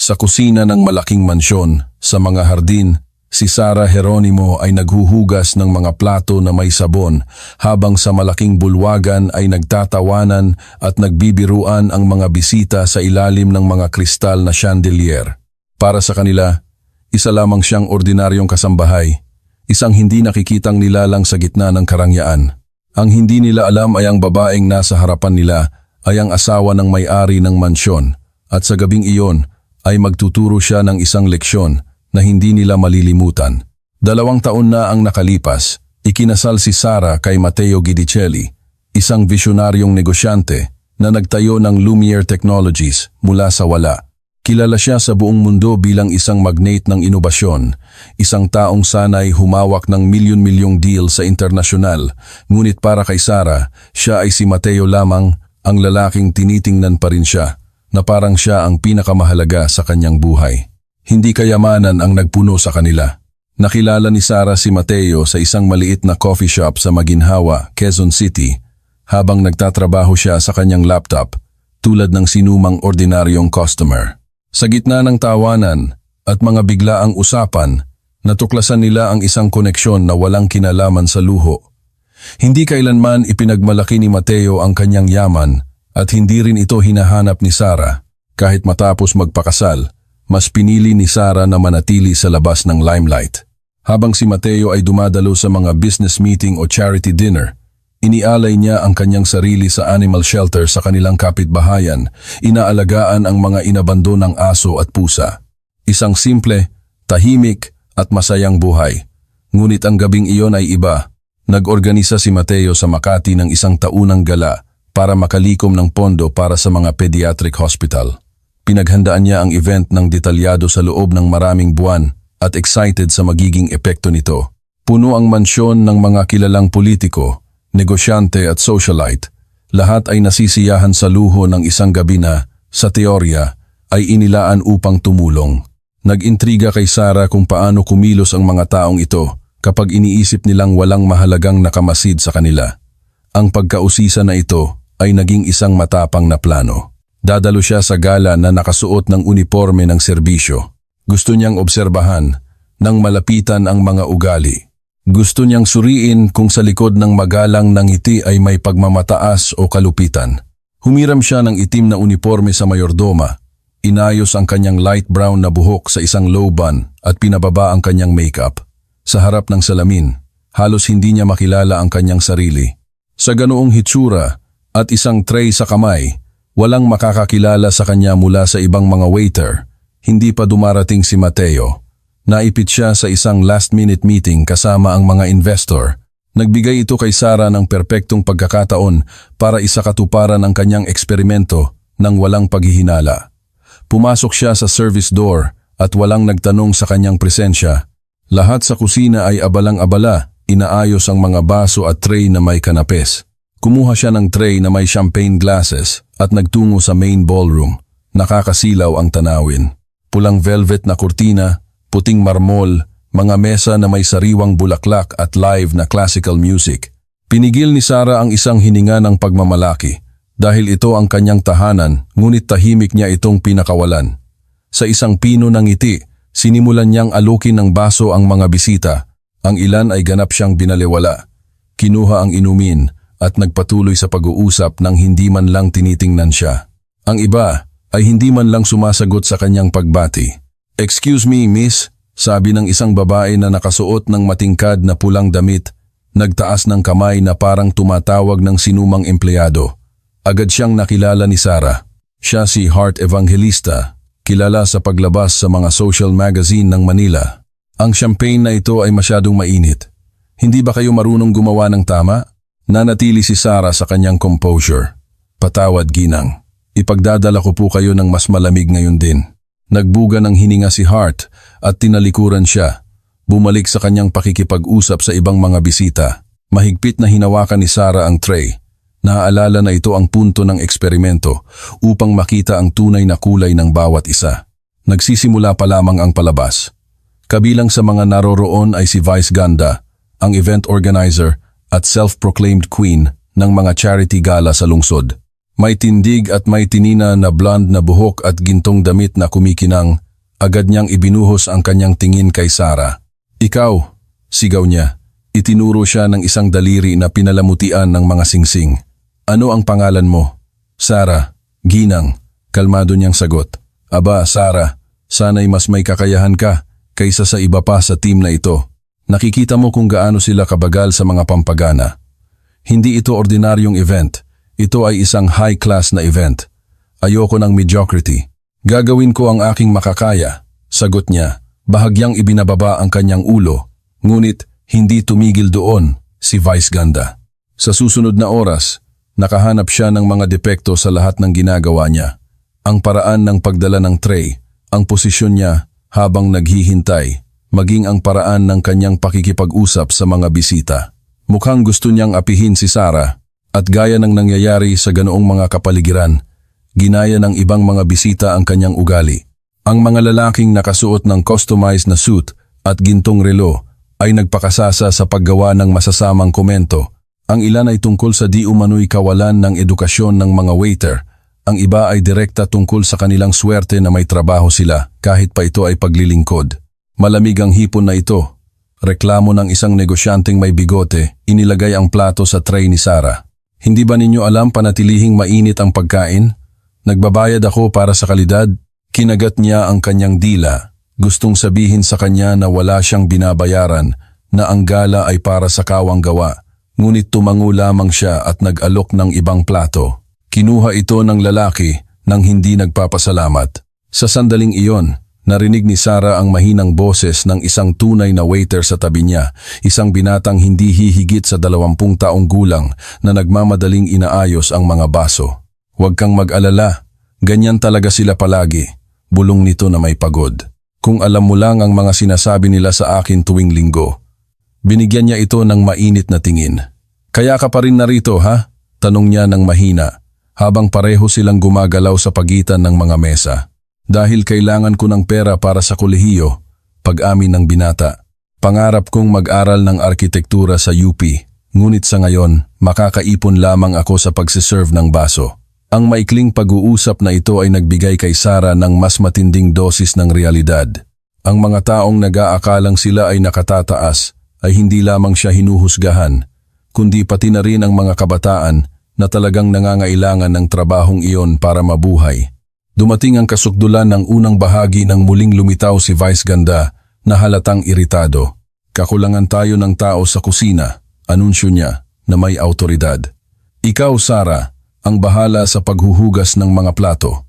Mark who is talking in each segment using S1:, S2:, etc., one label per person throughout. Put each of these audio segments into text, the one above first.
S1: Sa kusina ng malaking mansyon, sa mga hardin, si Sara Geronimo ay naghuhugas ng mga plato na may sabon habang sa malaking bulwagan ay nagtatawanan at nagbibiruan ang mga bisita sa ilalim ng mga kristal na chandelier. Para sa kanila, isa lamang siyang ordinaryong kasambahay, isang hindi nakikitang nilalang sa gitna ng karangyaan. Ang hindi nila alam ay ang babaeng nasa harapan nila ay ang asawa ng may-ari ng mansyon at sa gabing iyon ay magtuturo siya ng isang leksyon na hindi nila malilimutan. 2 taon na ang nakalipas, ikinasal si Sara kay Matteo Guidicelli, isang visionaryong negosyante na nagtayo ng Lumiere Technologies mula sa wala. Kilala siya sa buong mundo bilang isang magnate ng inobasyon, isang taong sanay humawak ng milyon-milyong deal sa internasyonal, ngunit para kay Sara, siya ay si Matteo lamang, ang lalaking tinitingnan pa rin siya, na parang siya ang pinakamahalaga sa kanyang buhay. Hindi kayamanan ang nagpuno sa kanila. Nakilala ni Sara si Matteo sa isang maliit na coffee shop sa Maginhawa, Quezon City, habang nagtatrabaho siya sa kanyang laptop, tulad ng sinumang ordinaryong customer. Sa gitna ng tawanan at mga biglaang usapan, natuklasan nila ang isang koneksyon na walang kinalaman sa luho. Hindi kailanman ipinagmalaki ni Matteo ang kanyang yaman at hindi rin ito hinahanap ni Sara. Kahit matapos magpakasal, mas pinili ni Sara na manatili sa labas ng limelight. Habang si Matteo ay dumadalo sa mga business meeting o charity dinner, inialay niya ang kanyang sarili sa animal shelter sa kanilang kapitbahayan, inaalagaan ang mga inabandonang aso at pusa. Isang simple, tahimik at masayang buhay. Ngunit ang gabing iyon ay iba. Nag-organisa si Matteo sa Makati ng isang taunang gala para makalikom ng pondo para sa mga pediatric hospital. Pinaghandaan niya ang event ng detalyado sa loob ng maraming buwan at excited sa magiging epekto nito. Puno ang mansyon ng mga kilalang politiko, negosyante at socialite, lahat ay nasisiyahan sa luho ng isang gabi na, sa teorya, ay inilaan upang tumulong. Nag-intriga kay Sara kung paano kumilos ang mga taong ito kapag iniisip nilang walang mahalagang nakamasid sa kanila. Ang pagkausisa na ito ay naging isang matapang na plano. Dadalo siya sa gala na nakasuot ng uniforme ng serbisyo. Gusto niyang obserbahan nang malapitan ang mga ugali. Gusto niyang suriin kung sa likod ng magalang na ngiti ay may pagmamataas o kalupitan. Humiram siya ng itim na uniforme sa mayordoma, inayos ang kanyang light brown na buhok sa isang low bun at pinababa ang kanyang makeup. Sa harap ng salamin, halos hindi niya makilala ang kanyang sarili. Sa ganoong hitsura at isang tray sa kamay, walang makakakilala sa kanya mula sa ibang mga waiter. Hindi pa dumarating si Matteo. Naipit siya sa isang last-minute meeting kasama ang mga investor. Nagbigay ito kay Sara ng perpektong pagkakataon para isakatuparan ang kanyang eksperimento nang walang paghihinala. Pumasok siya sa service door at walang nagtanong sa kanyang presensya. Lahat sa kusina ay abalang-abala, inaayos ang mga baso at tray na may kanapes. Kumuha siya ng tray na may champagne glasses at nagtungo sa main ballroom. Nakakasilaw ang tanawin. Pulang velvet na kurtina, puting marmol, mga mesa na may sariwang bulaklak at live na classical music. Pinigil ni Sara ang isang hininga ng pagmamalaki dahil ito ang kanyang tahanan, ngunit tahimik niya itong pinakawalan. Sa isang pino ng ngiti, sinimulan niyang alukin ng baso ang mga bisita. Ang ilan ay ganap siyang binalewala. Kinuha ang inumin at nagpatuloy sa pag-uusap nang hindi man lang tinitingnan siya. Ang iba ay hindi man lang sumasagot sa kanyang pagbati. "Excuse me, miss," sabi ng isang babae na nakasuot ng matingkad na pulang damit, nagtaas ng kamay na parang tumatawag ng sinumang empleyado. Agad siyang nakilala ni Sara. Siya si Heart Evangelista, kilala sa paglabas sa mga social magazine ng Manila. "Ang champagne na ito ay masyadong mainit. Hindi ba kayo marunong gumawa ng tama?" Nanatili si Sara sa kanyang composure. "Patawad, ginang. Ipagdadala ko po kayo ng mas malamig ngayon din." Nagbuga ng hininga si Hart at tinalikuran siya. Bumalik sa kanyang pakikipag-usap sa ibang mga bisita. Mahigpit na hinawakan ni Sara ang tray. Naaalala na ito ang punto ng eksperimento upang makita ang tunay na kulay ng bawat isa. Nagsisimula pa lamang ang palabas. Kabilang sa mga naroroon ay si Vice Ganda, ang event organizer at self-proclaimed queen ng mga charity gala sa lungsod. May tindig at may tinina na blonde na buhok at gintong damit na kumikinang. Agad niyang ibinuhos ang kanyang tingin kay Sarah. "Ikaw," sigaw niya. Itinuro siya ng isang daliri na pinalamutian ng mga singsing. "Ano ang pangalan mo?" "Sarah." "Ginang," kalmado niyang sagot. "Aba, Sarah, sana'y mas may kakayahan ka kaysa sa iba pa sa team na ito. Nakikita mo kung gaano sila kabagal sa mga pampagana. Hindi ito ordinaryong event. Ito ay isang high-class na event. Ayoko ng mediocrity. Gagawin ko ang aking makakaya," sagot niya. Bahagyang ibinababa ang kanyang ulo, ngunit hindi tumigil doon si Vice Ganda. Sa susunod na oras, nakahanap siya ng mga depekto sa lahat ng ginagawa niya. Ang paraan ng pagdala ng tray, ang posisyon niya habang naghihintay, maging ang paraan ng kanyang pakikipag-usap sa mga bisita. Mukhang gusto niyang apihin si Sarah at gaya ng nangyayari sa ganoong mga kapaligiran, ginaya ng ibang mga bisita ang kanyang ugali. Ang mga lalaking nakasuot ng customized na suit at gintong relo ay nagpakasasa sa paggawa ng masasamang komento. Ang ilan ay tungkol sa di umano'y kawalan ng edukasyon ng mga waiter. Ang iba ay direkta tungkol sa kanilang swerte na may trabaho sila kahit pa ito ay paglilingkod. Malamig ang hipon na ito. Reklamo ng isang negosyanteng may bigote, inilagay ang plato sa tray ni Sarah. "Hindi ba ninyo alam panatilihing mainit ang pagkain? Nagbabayad ako para sa kalidad." Kinagat niya ang kanyang dila. Gustong sabihin sa kanya na wala siyang binabayaran, na ang gala ay para sa kawang gawa. Ngunit tumango lamang siya at nag-alok ng ibang plato. Kinuha ito ng lalaki nang hindi nagpapasalamat. Sa sandaling iyon, narinig ni Sarah ang mahinang boses ng isang tunay na waiter sa tabi niya, isang binatang hindi hihigit sa 20 taong gulang na nagmamadaling inaayos ang mga baso. "Huwag kang mag-alala, ganyan talaga sila palagi," bulong nito na may pagod. "Kung alam mo lang ang mga sinasabi nila sa akin tuwing linggo." Binigyan niya ito ng mainit na tingin. "Kaya ka pa rin narito, ha?" tanong niya ng mahina, habang pareho silang gumagalaw sa pagitan ng mga mesa. "Dahil kailangan ko ng pera para sa kolehiyo," pag-amin ng binata. "Pangarap kong mag-aral ng arkitektura sa UP, ngunit sa ngayon, makakaipon lamang ako sa pagsiserve ng baso." Ang maikling pag-uusap na ito ay nagbigay kay Sarah ng mas matinding dosis ng realidad. Ang mga taong nag-aakalang sila ay nakatataas ay hindi lamang siya hinuhusgahan, kundi pati na rin ang mga kabataan na talagang nangangailangan ng trabahong iyon para mabuhay. Dumating ang kasukdulan ng unang bahagi ng muling lumitaw si Vice Ganda na halatang iritado. "Kakulangan tayo ng tao sa kusina," anunsyo niya na may autoridad. "Ikaw, Sarah, ang bahala sa paghuhugas ng mga plato."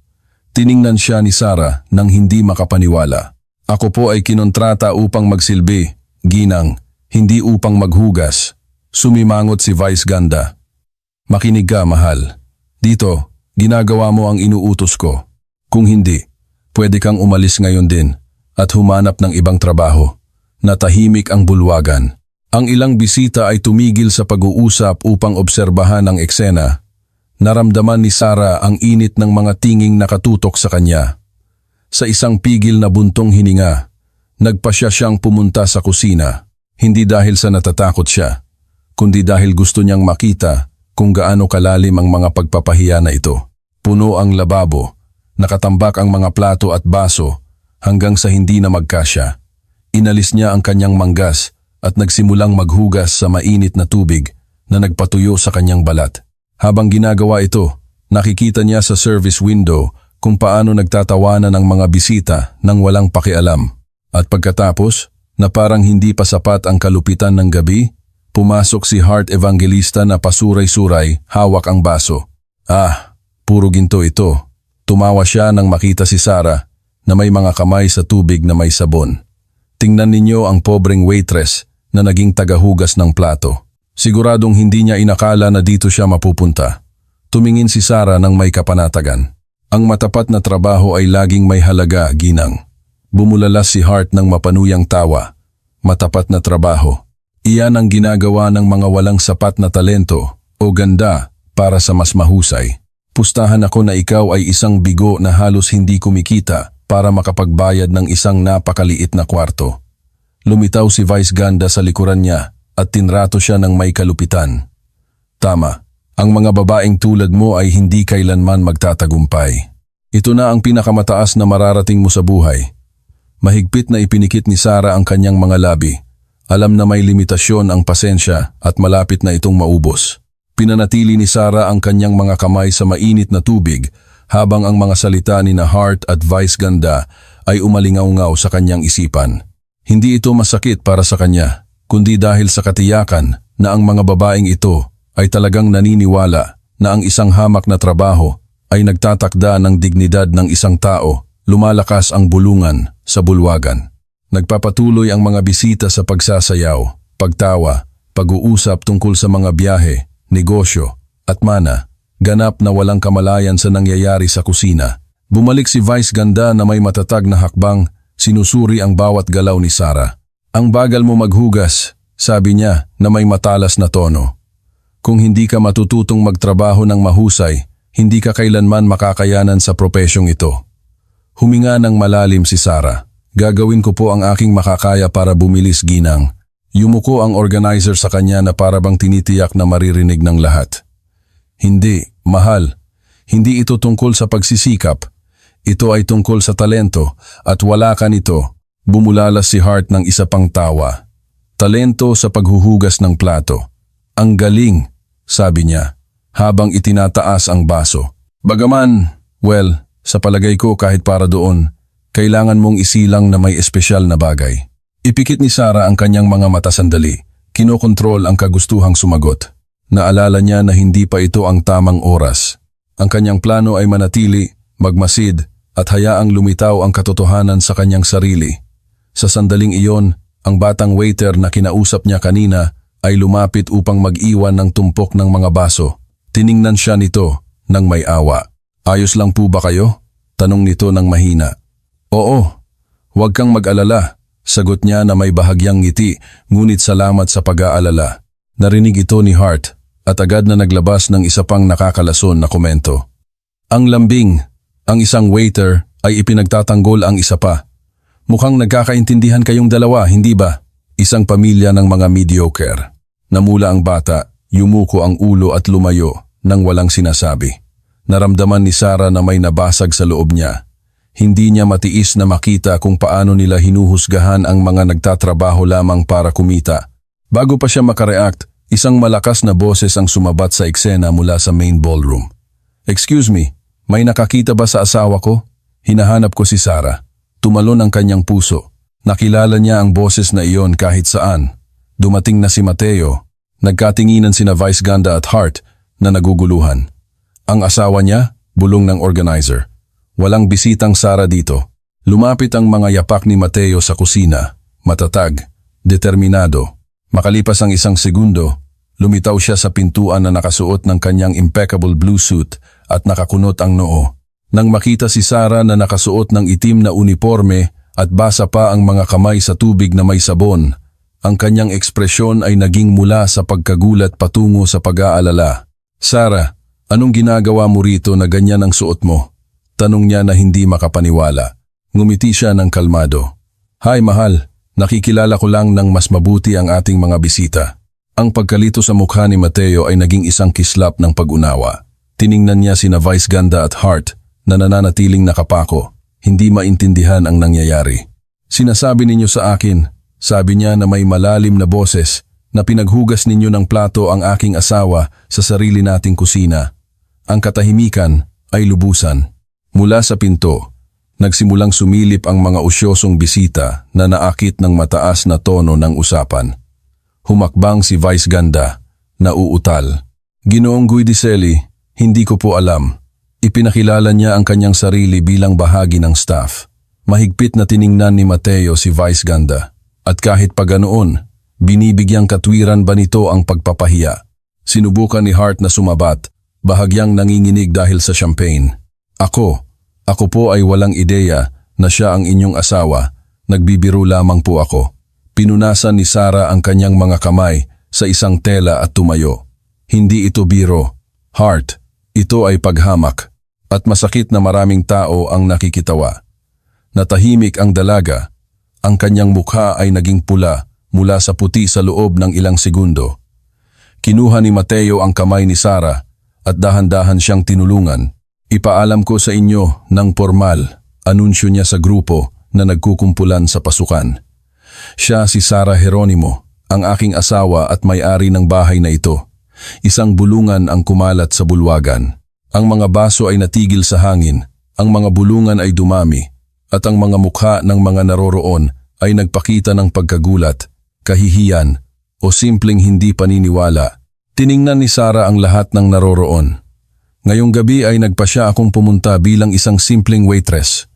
S1: Tiningnan siya ni Sarah nang hindi makapaniwala. "Ako po ay kinontrata upang magsilbi, Ginang, hindi upang maghugas," sumimangot si Vice Ganda. "Makinig ka, mahal. Dito, ginagawa mo ang inuutos ko. Kung hindi, pwede kang umalis ngayon din at humanap ng ibang trabaho." Natahimik ang bulwagan. Ang ilang bisita ay tumigil sa pag-uusap upang obserbahan ang eksena. Naramdaman ni Sarah ang init ng mga tinging nakatutok sa kanya. Sa isang pigil na buntong hininga, nagpasya siyang pumunta sa kusina. Hindi dahil sa natatakot siya, kundi dahil gusto niyang makita kung gaano kalalim ang mga pagpapahiya na ito. Puno ang lababo, nakatambak ang mga plato at baso hanggang sa hindi na magkasya. Inalis niya ang kanyang manggas at nagsimulang maghugas sa mainit na tubig na nagpatuyo sa kanyang balat. Habang ginagawa ito, nakikita niya sa service window kung paano nagtatawanan ang mga bisita nang walang pakialam. At pagkatapos, na parang hindi pa sapat ang kalupitan ng gabi, pumasok si Heart Evangelista na pasuray-suray, hawak ang baso. "Ah, puro ginto ito." Tumawa siya nang makita si Sarah na may mga kamay sa tubig na may sabon. "Tingnan ninyo ang pobreng waitress na naging tagahugas ng plato. Siguradong hindi niya inakala na dito siya mapupunta." Tumingin si Sarah ng may kapanatagan. "Ang matapat na trabaho ay laging may halaga, Ginang." Bumulalas si Heart ng mapanuyang tawa. Matapat na trabaho. Iyan ang ginagawa ng mga walang sapat na talento o ganda para sa mas mahusay. Pustahan ako na ikaw ay isang bigo na halos hindi kumikita para makapagbayad ng isang napakaliit na kwarto. Lumitaw si Vice Ganda sa likuran niya at tinrato siya ng may kalupitan. "Tama, Ang mga babaeng tulad mo ay hindi kailanman magtatagumpay. Ito na ang pinakamataas na mararating mo sa buhay. Mahigpit na ipinikit ni Sarah ang kanyang mga labi. Alam na may limitasyon ang pasensya at malapit na itong maubos. Pinanatili ni Sarah ang kanyang mga kamay sa mainit na tubig habang ang mga salita ni na Hart at Vice Ganda ay umalingaw-ngaw sa kanyang isipan. Hindi ito masakit para sa kanya, kundi dahil sa katiyakan na ang mga babaeng ito ay talagang naniniwala na ang isang hamak na trabaho ay nagtatakda ng dignidad ng isang tao. Lumalakas ang bulungan sa bulwagan. Nagpapatuloy ang mga bisita sa pagsasayaw, pagtawa, pag-uusap tungkol sa mga biyahe, negosyo, at mana. Ganap na walang kamalayan sa nangyayari sa kusina. Bumalik si Vice Ganda na may matatag na hakbang, sinusuri ang bawat galaw ni Sarah. Ang bagal mo maghugas, sabi niya na may matalas na tono. Kung hindi ka matututong magtrabaho ng mahusay, hindi ka kailanman makakayanan sa propesyong ito. Huminga ng malalim si Sarah. Gagawin ko po ang aking makakaya para bumilis, ginang. Yumuko ang organizer sa kanya na parabang tinitiyak na maririnig ng lahat. Hindi, mahal. Hindi ito tungkol sa pagsisikap. Ito ay tungkol sa talento at wala ka nito. Bumulalas si Hart ng isa pang tawa. Talento sa paghuhugas ng plato. Ang galing, sabi niya, habang itinataas ang baso. Bagaman, well, sa palagay ko kahit para doon, kailangan mong isilang na may espesyal na bagay. Ipikit ni Sarah ang kanyang mga mata sandali. Kinokontrol ang kagustuhang sumagot. Naalala niya na hindi pa ito ang tamang oras. Ang kanyang plano ay manatili, magmasid, at hayaang lumitaw ang katotohanan sa kanyang sarili. Sa sandaling iyon, ang batang waiter na kinausap niya kanina ay lumapit upang mag-iwan ng tumpok ng mga baso. Tiningnan siya nito ng may awa. Ayos lang po ba kayo? Tanong nito ng mahina. Oo, huwag kang mag-alala. Sagot niya na may bahagyang ngiti, ngunit salamat sa pag-aalala. Narinig ito ni Hart at agad na naglabas ng isa pang nakakalason na komento. Ang lambing, ang isang waiter ay ipinagtatanggol ang isa pa. Mukhang nagkakaintindihan kayong dalawa, hindi ba? Isang pamilya ng mga mediocre. Namula ang bata, yumuko ang ulo at lumayo nang walang sinasabi. Naramdaman ni Sarah na may nabasag sa loob niya. Hindi niya matiis na makita kung paano nila hinuhusgahan ang mga nagtatrabaho lamang para kumita. Bago pa siya makareact, isang malakas na boses ang sumabat sa eksena mula sa main ballroom. Excuse me, may nakakita ba sa asawa ko? Hinahanap ko si Sarah. Tumalon ang kanyang puso. Nakilala niya ang boses na iyon kahit saan. Dumating na si Mateo. Nagkatinginan sina Vice Ganda at Hart na naguguluhan. Ang asawa niya, bulong ng organizer. Walang bisitang Sarah dito. Lumapit ang mga yapak ni Mateo sa kusina. Matatag, determinado. Makalipas ang isang segundo, lumitaw siya sa pintuan na nakasuot ng kanyang impeccable blue suit at nakakunot ang noo. Nang makita si Sarah na nakasuot ng itim na uniforme at basa pa ang mga kamay sa tubig na may sabon, ang kanyang ekspresyon ay naging mula sa pagkagulat patungo sa pag-aalala. Sarah, anong ginagawa mo rito na ganyan ang suot mo? Tanong niya na hindi makapaniwala. Ngumiti siya ng kalmado. Hi mahal, nakikilala ko lang ng mas mabuti ang ating mga bisita. Ang pagkalito sa mukha ni Mateo ay naging isang kislap ng pag-unawa. Tiningnan niya sina Vice Ganda at Hart na nananatiling nakapako. Hindi maintindihan ang nangyayari. Sinasabi ninyo sa akin, sabi niya na may malalim na boses, na pinaghugas ninyo ng plato ang aking asawa sa sarili nating kusina. Ang katahimikan ay lubusan. Mula sa pinto, nagsimulang sumilip ang mga usyosong bisita na naakit ng mataas na tono ng usapan. Humakbang si Vice Ganda, na uutal. Ginoong Guidicelli, hindi ko po alam. Ipinakilala niya ang kanyang sarili bilang bahagi ng staff. Mahigpit na tiningnan ni Mateo si Vice Ganda. At kahit pa ganoon, binibigyang katwiran ba nito ang pagpapahiya? Sinubukan ni Hart na sumabat, bahagyang nanginginig dahil sa champagne. Ako po ay walang ideya na siya ang inyong asawa. Nagbibiro lamang po ako. Pinunasan ni Sarah ang kanyang mga kamay sa isang tela at tumayo. Hindi ito biro. Hart, ito ay paghamak. At masakit na maraming tao ang nakikitawa. Natahimik ang dalaga. Ang kanyang mukha ay naging pula mula sa puti sa loob ng ilang segundo. Kinuha ni Mateo ang kamay ni Sarah at dahan-dahan siyang tinulungan. Ipaalam ko sa inyo ng formal, anunsyo niya sa grupo na nagkukumpulan sa pasukan. Siya si Sara Geronimo, ang aking asawa at may-ari ng bahay na ito. Isang bulungan ang kumalat sa bulwagan. Ang mga baso ay natigil sa hangin, ang mga bulungan ay dumami, at ang mga mukha ng mga naroroon ay nagpakita ng pagkagulat, kahihiyan, o simpleng hindi paniniwala. Tiningnan ni Sara ang lahat ng naroroon. Ngayong gabi ay nagpasya akong pumunta bilang isang simpleng waitress.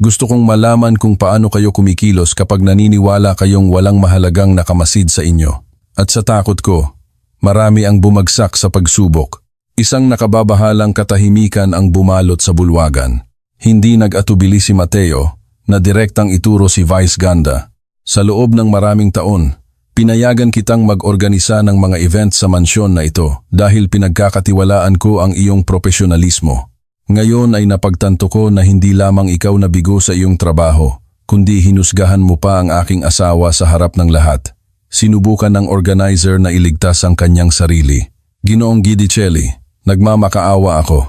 S1: Gusto kong malaman kung paano kayo kumikilos kapag naniniwala kayong walang mahalagang nakamasid sa inyo. At sa takot ko, marami ang bumagsak sa pagsubok. Isang nakababahalang katahimikan ang bumalot sa bulwagan. Hindi nag-atubili si Mateo na direktang ituro si Vice Ganda. Sa loob ng maraming taon, pinayagan kitang mag-organisa ng mga event sa mansyon na ito dahil pinagkakatiwalaan ko ang iyong profesionalismo. Ngayon ay napagtanto ko na hindi lamang ikaw nabigo sa iyong trabaho, kundi hinusgahan mo pa ang aking asawa sa harap ng lahat. Sinubukan ng organizer na iligtas ang kanyang sarili. Ginoong Gidicelli, nagmamakaawa ako.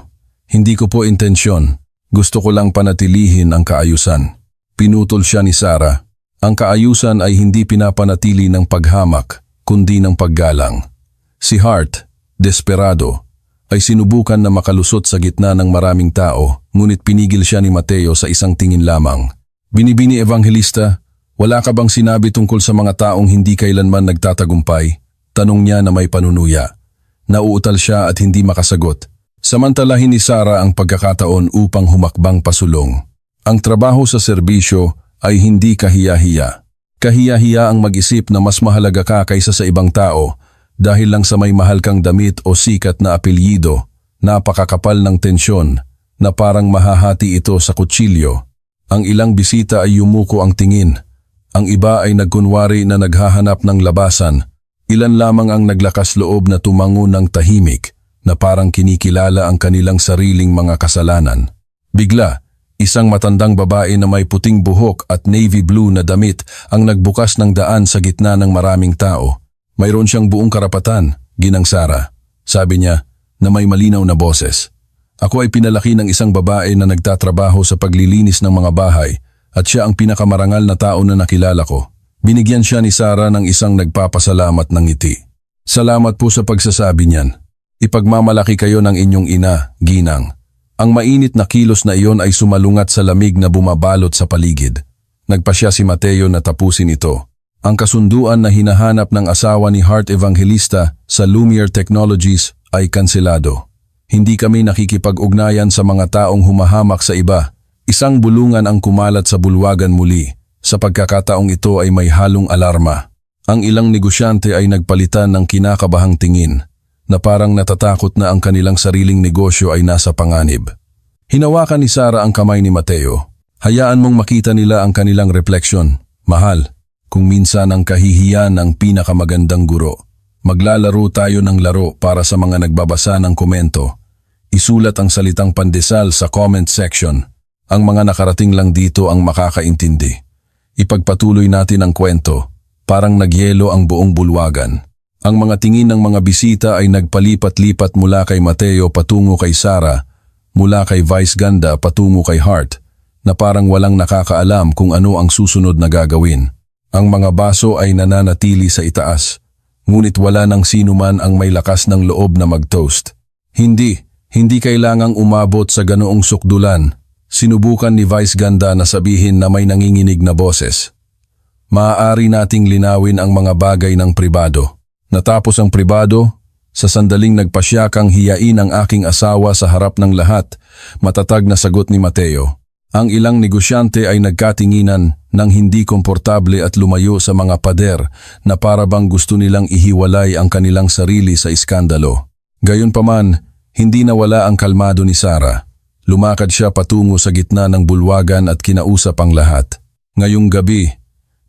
S1: Hindi ko po intensyon. Gusto ko lang panatilihin ang kaayusan. Pinutol siya ni Sara. Ang kaayusan ay hindi pinapanatili ng paghamak, kundi ng paggalang. Si Hart, desperado, ay sinubukan na makalusot sa gitna ng maraming tao, ngunit pinigil siya ni Mateo sa isang tingin lamang. Binibini Evangelista, wala ka bang sinabi tungkol sa mga taong hindi kailanman nagtatagumpay? Tanong niya na may panunuya. Nauutal siya at hindi makasagot. Samantalahin ni Sara ang pagkakataon upang humakbang pasulong. Ang trabaho sa serbisyo ay hindi kahiya-hiya. Kahiya-hiya ang mag-isip na mas mahalaga ka kaysa sa ibang tao dahil lang sa may mahal kang damit o sikat na apelyido, napakakapal ng tensyon na parang mahahati ito sa kutsilyo. Ang ilang bisita ay yumuko ang tingin. Ang iba ay nagkunwari na naghahanap ng labasan. Ilan lamang ang naglakas loob na tumango ng tahimik na parang kinikilala ang kanilang sariling mga kasalanan. Bigla, isang matandang babae na may puting buhok at navy blue na damit ang nagbukas ng daan sa gitna ng maraming tao. Mayroon siyang buong karapatan, Ginang Sara. Sabi niya na may malinaw na boses. Ako ay pinalaki ng isang babae na nagtatrabaho sa paglilinis ng mga bahay at siya ang pinakamarangal na tao na nakilala ko. Binigyan siya ni Sara ng isang nagpapasalamat ng ngiti. Salamat po sa pagsasabi niyan. Ipagmamalaki kayo ng inyong ina, Ginang. Ang mainit na kilos na iyon ay sumalungat sa lamig na bumabalot sa paligid. Nagpasya si Mateo na tapusin ito. Ang kasunduan na hinahanap ng asawa ni Hart Evangelista sa Lumiere Technologies ay kanselado. Hindi kami nakikipag-ugnayan sa mga taong humahamak sa iba. Isang bulungan ang kumalat sa bulwagan muli. Sa pagkakataong ito ay may halong alarma. Ang ilang negosyante ay nagpalitan ng kinakabahang tingin na parang natatakot na ang kanilang sariling negosyo ay nasa panganib. Hinawakan ni Sara ang kamay ni Mateo. Hayaan mong makita nila ang kanilang refleksyon. Mahal, kung minsan ang kahihiyan ang pinakamagandang guro. Maglalaro tayo ng laro para sa mga nagbabasa ng komento. Isulat ang salitang pandesal sa comment section. Ang mga nakarating lang dito ang makakaintindi. Ipagpatuloy natin ang kwento. Parang nagyelo ang buong bulwagan. Ang mga tingin ng mga bisita ay nagpalipat-lipat mula kay Mateo patungo kay Sara, mula kay Vice Ganda patungo kay Hart, na parang walang nakakaalam kung ano ang susunod na gagawin. Ang mga baso ay nananatili sa itaas, ngunit wala nang sinuman ang may lakas ng loob na mag-toast. Hindi kailangang umabot sa ganoong sukdulan. Sinubukan ni Vice Ganda na sabihin na may nanginginig na boses. Maaari nating linawin ang mga bagay ng pribado. Natapos ang pribado, sa sandaling nagpasya kang hiyain ang aking asawa sa harap ng lahat, matatag na sagot ni Mateo. Ang ilang negosyante ay nagkatinginan ng hindi komportable at lumayo sa mga pader na para bang gusto nilang ihiwalay ang kanilang sarili sa iskandalo. Gayunpaman, hindi nawala ang kalmado ni Sara. Lumakad siya patungo sa gitna ng bulwagan at kinausap ang lahat. Ngayong gabi,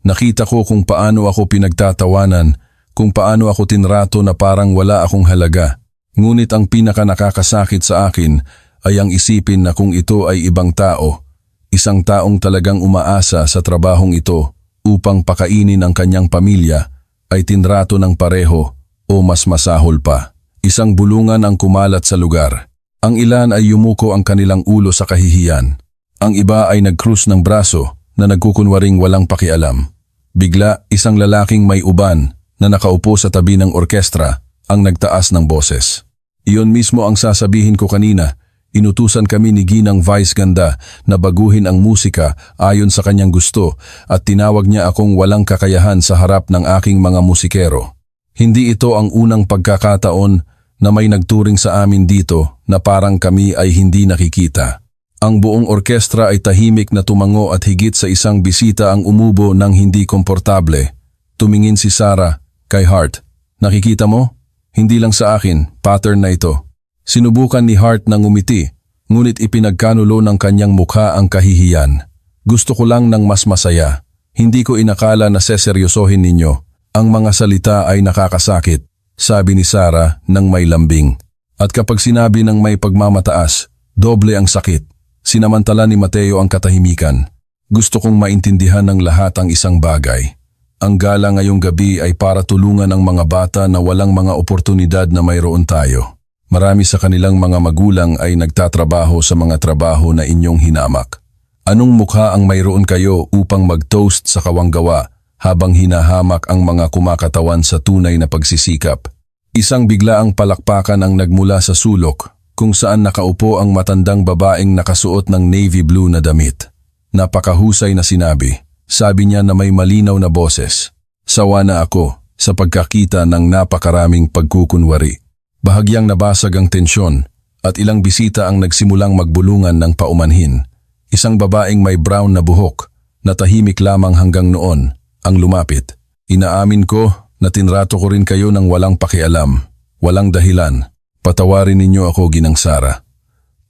S1: nakita ko kung paano ako pinagtatawanan, kung paano ako tinrato na parang wala akong halaga. Ngunit ang pinakanakakasakit sa akin ay ang isipin na kung ito ay ibang tao, isang taong talagang umaasa sa trabahong ito upang pakainin ang kanyang pamilya, ay tinrato ng pareho o mas masahol pa. Isang bulungan ang kumalat sa lugar. Ang ilan ay yumuko ang kanilang ulo sa kahihiyan. Ang iba ay nag-krus ng braso na nagkukunwaring walang pakialam. Bigla, isang lalaking may uban na nakaupo sa tabi ng orkestra ang nagtaas ng boses. Iyon mismo ang sasabihin ko kanina. Inutusan kami ni Ginang Vice Ganda na baguhin ang musika ayon sa kanyang gusto at tinawag niya akong walang kakayahan sa harap ng aking mga musikero. Hindi ito ang unang pagkakataon na may nagturing sa amin dito na parang kami ay hindi nakikita. Ang buong orkestra ay tahimik na tumango at higit sa isang bisita ang umubo ng hindi komportable. Tumingin si Sarah kay Hart. Nakikita mo? Hindi lang sa akin, pattern na ito. Sinubukan ni Hart na ngumiti, ngunit ipinagkanulo ng kanyang mukha ang kahihiyan. Gusto ko lang ng mas masaya. Hindi ko inakala na seseryosohin ninyo. Ang mga salita ay nakakasakit, sabi ni Sarah nang may lambing. At kapag sinabi ng may pagmamataas, doble ang sakit. Sinamantala ni Mateo ang katahimikan. Gusto kong maintindihan ng lahat ang isang bagay. Ang gala ngayong gabi ay para tulungan ang mga bata na walang mga oportunidad na mayroon tayo. Marami sa kanilang mga magulang ay nagtatrabaho sa mga trabaho na inyong hinamak. Anong mukha ang mayroon kayo upang mag-toast sa kawanggawa habang hinahamak ang mga kumakatawan sa tunay na pagsisikap? Isang biglaang palakpakan ang nagmula sa sulok kung saan nakaupo ang matandang babaeng nakasuot ng navy blue na damit. Napakahusay na sinabi. Sabi niya na may malinaw na boses. Sawa na ako sa pagkakita ng napakaraming pagkukunwari. Bahagyang nabasag ang tensyon at ilang bisita ang nagsimulang magbulungan ng paumanhin. Isang babaeng may brown na buhok na tahimik lamang hanggang noon ang lumapit. Inaamin ko na tinrato ko rin kayo ng walang pakialam, walang dahilan. Patawarin ninyo ako, Ginang Sarah.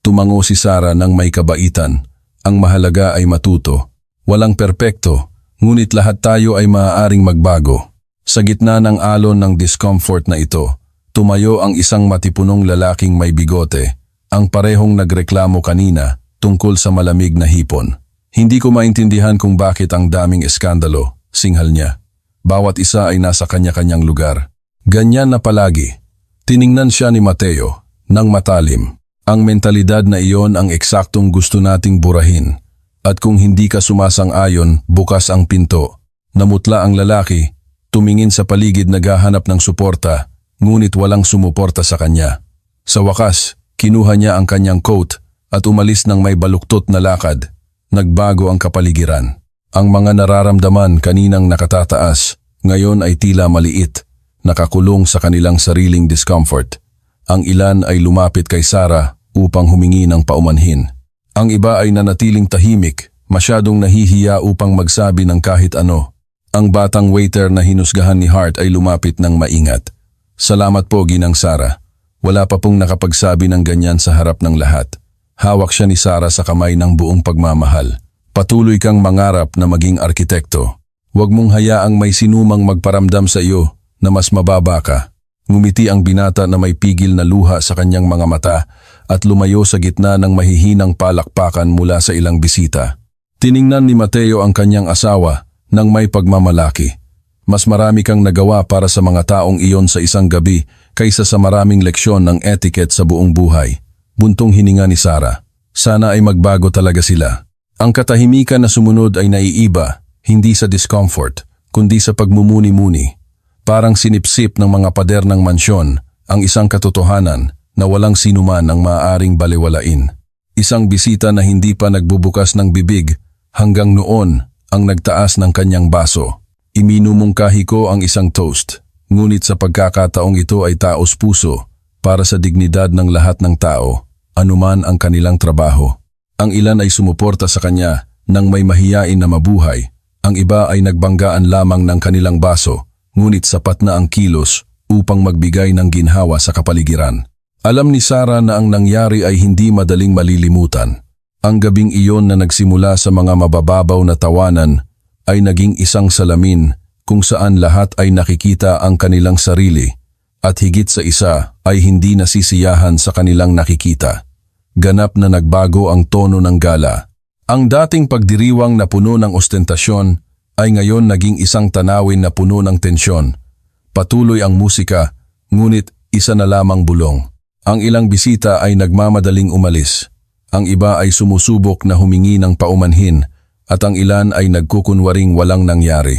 S1: Tumango si Sarah ng may kabaitan. Ang mahalaga ay matuto. Walang perpekto, ngunit lahat tayo ay maaaring magbago. Sa gitna ng alon ng discomfort na ito, tumayo ang isang matipunong lalaking may bigote, ang parehong nagreklamo kanina tungkol sa malamig na hipon. Hindi ko maintindihan kung bakit ang daming eskandalo, singhal niya. Bawat isa ay nasa kanya-kanyang lugar. Ganyan na palagi. Tiningnan siya ni Mateo nang matalim. Ang mentalidad na iyon ang eksaktong gusto nating burahin. At kung hindi ka sumasang-ayon, bukas ang pinto. Namutla ang lalaki, tumingin sa paligid naghahanap ng suporta, ngunit walang sumuporta sa kanya. Sa wakas, kinuha niya ang kanyang coat at umalis ng may baluktot na lakad. Nagbago ang kapaligiran. Ang mga nararamdaman kaninang nakatataas, ngayon ay tila maliit, nakakulong sa kanilang sariling discomfort. Ang ilan ay lumapit kay Sarah upang humingi ng paumanhin. Ang iba ay nanatiling tahimik, masyadong nahihiya upang magsabi ng kahit ano. Ang batang waiter na hinusgahan ni Hart ay lumapit ng maingat. Salamat po, Ginang Sarah. Wala pa pong nakapagsabi ng ganyan sa harap ng lahat. Hawak siya ni Sarah sa kamay ng buong pagmamahal. Patuloy kang mangarap na maging arkitekto. Huwag mong hayaang may sinumang magparamdam sa iyo na mas mababa ka. Ngumiti ang binata na may pigil na luha sa kanyang mga mata at lumayo sa gitna ng mahihinang palakpakan mula sa ilang bisita. Tiningnan ni Mateo ang kanyang asawa nang may pagmamalaki. Mas marami kang nagawa para sa mga taong iyon sa isang gabi kaysa sa maraming leksyon ng etiquette sa buong buhay. Buntong hininga ni Sarah. Sana ay magbago talaga sila. Ang katahimikan na sumunod ay naiiba, hindi sa discomfort, kundi sa pagmumuni-muni. Parang sinipsip ng mga pader ng mansyon ang isang katotohanan na walang sinuman ang maaaring baliwalain. Isang bisita na hindi pa nagbubukas ng bibig hanggang noon ang nagtaas ng kanyang baso. Iminumungkahi ko ang isang toast, ngunit sa pagkakataong ito ay taos puso para sa dignidad ng lahat ng tao, anuman ang kanilang trabaho. Ang ilan ay sumuporta sa kanya nang may mahiyain na mabuhay, ang iba ay nagbanggaan lamang ng kanilang baso, ngunit sapat na ang kilos upang magbigay ng ginhawa sa kapaligiran. Alam ni Sarah na ang nangyari ay hindi madaling malilimutan. Ang gabing iyon na nagsimula sa mga mabababaw na tawanan ay naging isang salamin kung saan lahat ay nakikita ang kanilang sarili at higit sa isa ay hindi nasisiyahan sa kanilang nakikita. Ganap na nagbago ang tono ng gala. Ang dating pagdiriwang na puno ng ostentasyon ay ngayon naging isang tanawin na puno ng tensyon. Patuloy ang musika, ngunit isa na lamang bulong. Ang ilang bisita ay nagmamadaling umalis. Ang iba ay sumusubok na humingi ng paumanhin at ang ilan ay nagkukunwaring walang nangyari.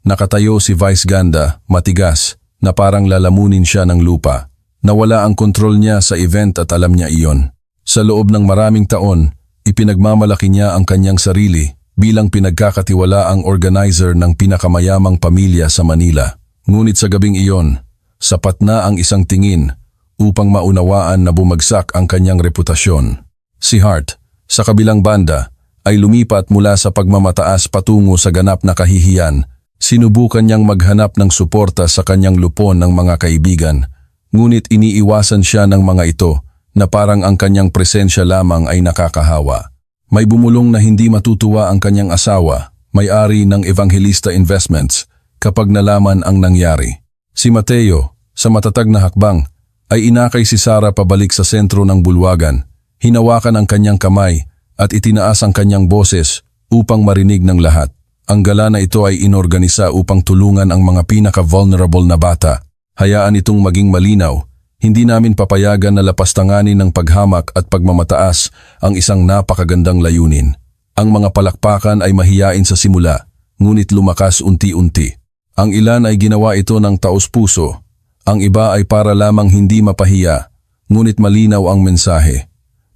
S1: Nakatayo si Vice Ganda, matigas, na parang lalamunin siya ng lupa. Nawala ang kontrol niya sa event at alam niya iyon. Sa loob ng maraming taon, ipinagmamalaki niya ang kanyang sarili bilang pinagkakatiwalaang organizer ng pinakamayamang pamilya sa Manila. Ngunit sa gabing iyon, sapat na ang isang tingin upang maunawaan na bumagsak ang kanyang reputasyon. Si Hart, sa kabilang banda, ay lumipat mula sa pagmamataas patungo sa ganap na kahihiyan. Sinubukan niyang maghanap ng suporta sa kanyang lupon ng mga kaibigan, ngunit iniiwasan siya ng mga ito na parang ang kanyang presensya lamang ay nakakahawa. May bumulong na hindi matutuwa ang kanyang asawa, may-ari ng Evangelista Investments, kapag nalaman ang nangyari. Si Mateo, sa matatag na hakbang, ay inakay si Sara pabalik sa sentro ng bulwagan, hinawakan ang kanyang kamay at itinaas ang kanyang boses upang marinig ng lahat. Ang gala na ito ay inorganisa upang tulungan ang mga pinaka-vulnerable na bata. Hayaan itong maging malinaw. Hindi namin papayagan na lapastanganin ng paghamak at pagmamataas ang isang napakagandang layunin. Ang mga palakpakan ay mahiyain sa simula, ngunit lumakas unti-unti. Ang ilan ay ginawa ito ng taos-puso. Ang iba ay para lamang hindi mapahiya, ngunit malinaw ang mensahe.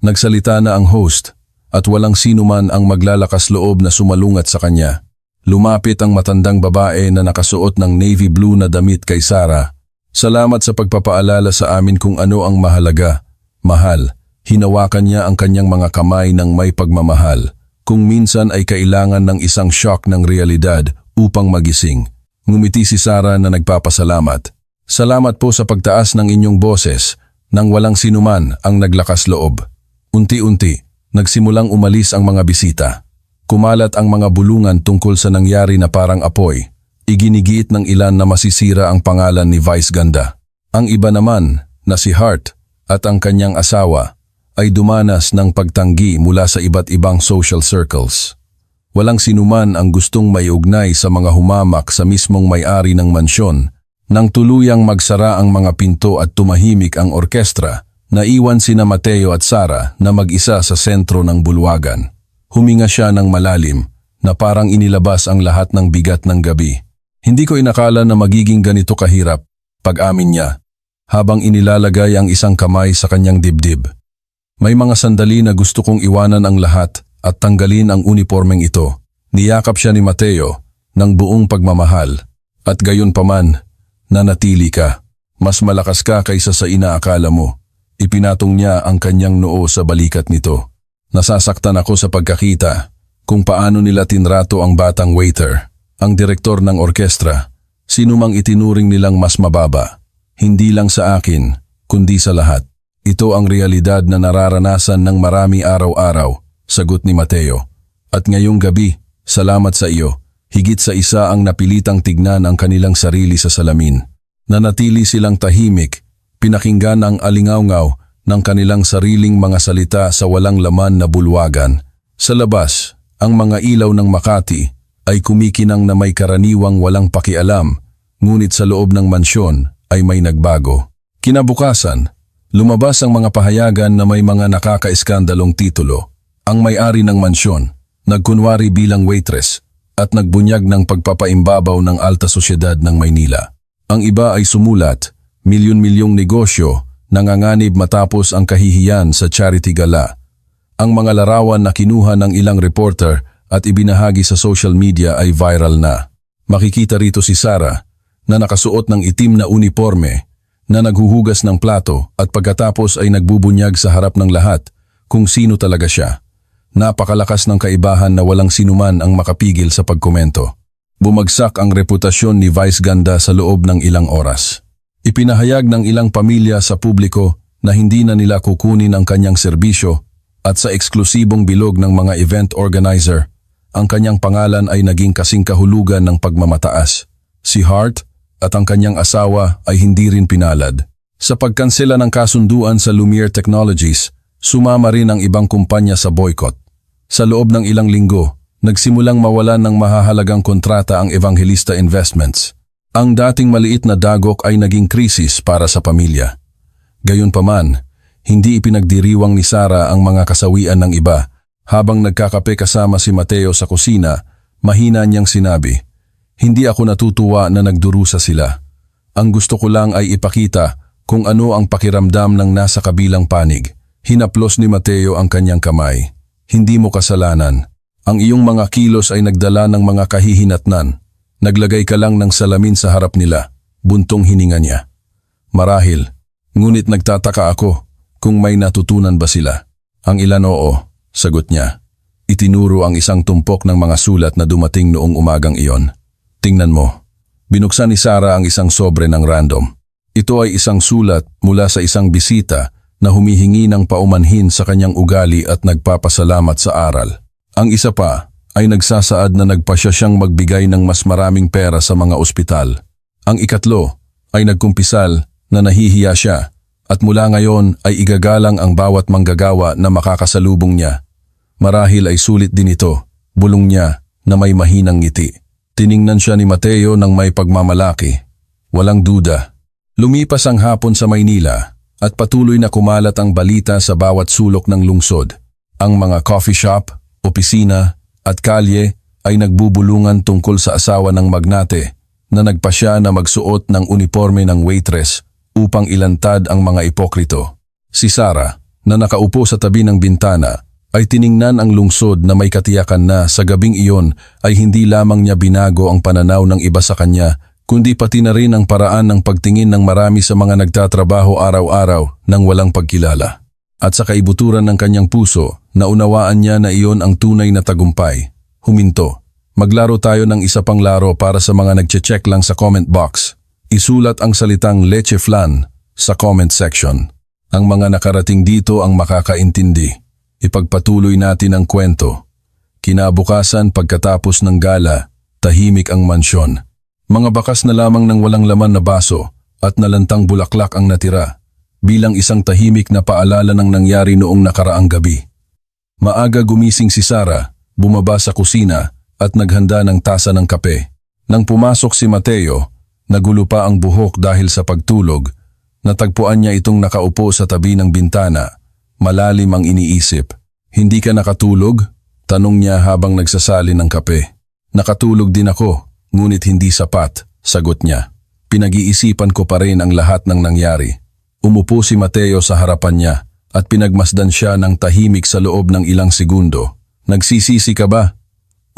S1: Nagsalita na ang host, at walang sino man ang maglalakas loob na sumalungat sa kanya. Lumapit ang matandang babae na nakasuot ng navy blue na damit kay Sara. Salamat sa pagpapaalala sa amin kung ano ang mahalaga. Mahal, hinawakan niya ang kanyang mga kamay ng may pagmamahal. Kung minsan ay kailangan ng isang shock ng realidad upang magising. Ngumiti si Sara na nagpapasalamat. Salamat po sa pagtaas ng inyong boses nang walang sinuman ang naglakas loob. Unti-unti, nagsimulang umalis ang mga bisita. Kumalat ang mga bulungan tungkol sa nangyari na parang apoy. Iginigiit ng ilan na masisira ang pangalan ni Vice Ganda. Ang iba naman, na si Hart at ang kanyang asawa, ay dumanas ng pagtanggi mula sa iba't ibang social circles. Walang sinuman ang gustong maiugnay sa mga humamak sa mismong may-ari ng mansyon. Nang tuluyang magsara ang mga pinto at tumahimik ang orkestra, naiwan sina Mateo at Sara na mag-isa sa sentro ng bulwagan. Huminga siya ng malalim na parang inilabas ang lahat ng bigat ng gabi. Hindi ko inakala na magiging ganito kahirap, pag-amin niya, habang inilalagay ang isang kamay sa kanyang dibdib. May mga sandali na gusto kong iwanan ang lahat at tanggalin ang unipormeng ito. Niyakap siya ni Mateo ng buong pagmamahal. At gayon paman, nanatili ka. Mas malakas ka kaysa sa inaakala mo. Ipinatong niya ang kanyang noo sa balikat nito. Nasasaktan ako sa pagkakita kung paano nila tinrato ang batang waiter, ang direktor ng orkestra, sino mang itinuring nilang mas mababa. Hindi lang sa akin, kundi sa lahat. Ito ang realidad na nararanasan ng marami araw-araw, sagot ni Mateo. At ngayong gabi, salamat sa iyo. Higit sa isa ang napilitang tignan ang kanilang sarili sa salamin. Nanatili silang tahimik, pinakinggan ang alingawngaw ng kanilang sariling mga salita sa walang laman na bulwagan. Sa labas, ang mga ilaw ng Makati ay kumikinang na may karaniwang walang pakialam, ngunit sa loob ng mansyon ay may nagbago. Kinabukasan, lumabas ang mga pahayagan na may mga nakaka-iskandalong titulo. Ang may-ari ng mansyon, nagkunwari bilang waitress at nagbunyag ng pagpapaimbabaw ng alta sosyedad ng Maynila. Ang iba ay sumulat, milyon-milyong negosyo, nanganganib matapos ang kahihiyan sa charity gala. Ang mga larawan na kinuha ng ilang reporter at ibinahagi sa social media ay viral na. Makikita rito si Sara na nakasuot ng itim na uniforme na naghuhugas ng plato at pagkatapos ay nagbubunyag sa harap ng lahat kung sino talaga siya. Napakalakas ng kaibahan na walang sinuman ang makapigil sa pagkomento. Bumagsak ang reputasyon ni Vice Ganda sa loob ng ilang oras. Ipinahayag ng ilang pamilya sa publiko na hindi na nila kukunin ang kanyang serbisyo at sa eksklusibong bilog ng mga event organizer, ang kanyang pangalan ay naging kasing kahulugan ng pagmamataas. Si Hart at ang kanyang asawa ay hindi rin pinalad. Sa pagkansela ng kasunduan sa Lumiere Technologies, sumama rin ang ibang kumpanya sa boycott. Sa loob ng ilang linggo, nagsimulang mawalan ng mahahalagang kontrata ang Evangelista Investments. Ang dating maliit na dagok ay naging krisis para sa pamilya. Gayunpaman, hindi ipinagdiriwang ni Sara ang mga kasawian ng iba. Habang nagkakape kasama si Mateo sa kusina, mahina niyang sinabi, "Hindi ako natutuwa na nagdurusa sila. Ang gusto ko lang ay ipakita kung ano ang pakiramdam ng nasa kabilang panig." Hinaplos ni Mateo ang kanyang kamay. "Hindi mo kasalanan. Ang iyong mga kilos ay nagdala ng mga kahihinatnan. Naglagay ka lang ng salamin sa harap nila." Buntong hininga niya. "Marahil, ngunit nagtataka ako kung may natutunan ba sila." "Ang ilan oo," sagot niya. Itinuro ang isang tumpok ng mga sulat na dumating noong umagang iyon. "Tingnan mo." Binuksan ni Sara ang isang sobre ng random. Ito ay isang sulat mula sa isang bisita na humihingi ng paumanhin sa kanyang ugali at nagpapasalamat sa aral. Ang isa pa ay nagsasaad na nagpasya siyang magbigay ng mas maraming pera sa mga ospital. Ang ikatlo ay nagkumpisal na nahihiya siya at mula ngayon ay igagalang ang bawat manggagawa na makakasalubong niya. Marahil ay sulit din ito, bulong niya na may mahinang ngiti. Tiningnan siya ni Mateo ng may pagmamalaki. Walang duda. Lumipas ang hapon sa Maynila at patuloy na kumalat ang balita sa bawat sulok ng lungsod. Ang mga coffee shop, opisina at kalye ay nagbubulungan tungkol sa asawa ng magnate na nagpasya na magsuot ng uniforme ng waitress upang ilantad ang mga ipokrito. Si Sara, na nakaupo sa tabi ng bintana, ay tiningnan ang lungsod na may katiyakan na sa gabing iyon ay hindi lamang niya binago ang pananaw ng iba sa kanya, kundi pati na rin ang paraan ng pagtingin ng marami sa mga nagtatrabaho araw-araw nang walang pagkilala. At sa kaibuturan ng kanyang puso, naunawaan niya na iyon ang tunay na tagumpay. Huminto. Maglaro tayo ng isa pang laro para sa mga nagche-check lang sa comment box. Isulat ang salitang leche flan sa comment section. Ang mga nakarating dito ang makakaintindi. Ipagpatuloy natin ang kwento. Kinabukasan pagkatapos ng gala, tahimik ang mansyon. Mga bakas na lamang ng walang laman na baso at nalantang bulaklak ang natira, bilang isang tahimik na paalala ng nangyari noong nakaraang gabi. Maaga gumising si Sara, bumaba sa kusina at naghanda ng tasa ng kape. Nang pumasok si Mateo, nagulo pa ang buhok dahil sa pagtulog. Natagpuan niya itong nakaupo sa tabi ng bintana, malalim ang iniisip. "Hindi ka nakatulog?" tanong niya habang nagsasalin ng kape. "Nakatulog din ako. Ngunit hindi sapat," sagot niya. "Pinag-iisipan ko pa rin ang lahat ng nangyari." Umupo si Mateo sa harapan niya at pinagmasdan siya ng tahimik sa loob ng ilang segundo. "Nagsisisi ka ba?"